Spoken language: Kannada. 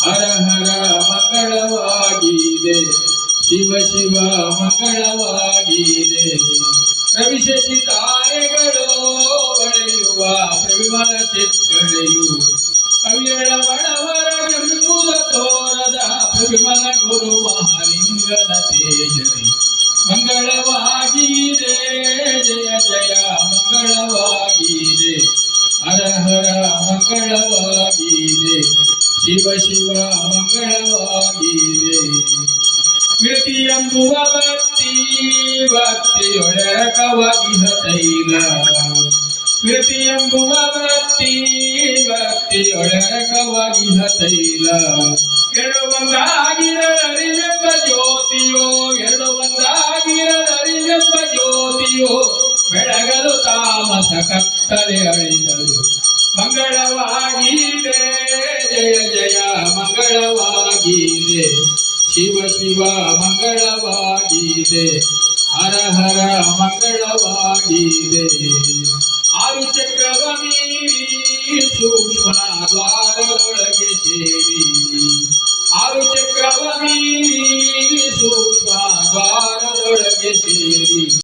ಹರ ಹರ ಮಂಗಳವಾಗಿದೆ, ಶಿವ ಶಿವ ಮಂಗಳವಾಗಿದೆ. ರವಿ ಶಶಿ ತಾರೆಗಳು ಹೊಳೆಯುವ ಪ್ರವಿಮಲ ಚಿತ್ಕಳೆಯು ಕವಿಯಳ ಬಡವರ ಎಂಬುದ ತೋರದ ಪ್ರವಿಮಲ ಗುರು ಮಹಾಲಿಂಗನ ತೇಜನೆ ಮಂಗಳವಾಗಿದೆ. ಜಯ ಜಯ ಮಂಗಳವಾಗಿದೆ, ಹರ ಹರ ಮಂಗಳವಾಗಿದೆ, ಶಿವ ಶಿವ ಮಂಗಳವಾಗಿದೆ. ಕೃತಿ ಎಂಬುವ ಭಕ್ತಿ ಭಕ್ತಿಯೊಳಕವಾಗಿಹ ತೈಲ, ಕೃತಿ ಎಂಬುವ ಭಕ್ತಿ ಭಕ್ತಿಯೊಳಕವಾಗಿಹ ತೈಲ. ಎರಡು ಒಂದಾಗಿರರಿವೆಂಬ ಜ್ಯೋತಿಯೋ, ಎರಡು ಒಂದಾಗಿರರಿವೆಂಬ ಜ್ಯೋತಿಯೋ, ಬೆಳಗಲು ತಾಮಸ ಕತ್ತಲೆ ಅಳಿದರು ಮಂಗಳವಾಗಿದೆ. ಜಯ ಜಯ ಮಂಗಳವಾಗಿದೆ, ಶಿವ ಶಿವ ಮಂಗಳವಾಗಿದೆ, ಹರ ಹರ ಮಂಗಳವಾಗಿದೆ. ಆರು ಚಕ್ರವ ಮೀರಿ ಸೂಕ್ಷ್ಮ ದ್ವಾರದೊಳಗೆ ಸೇರಿ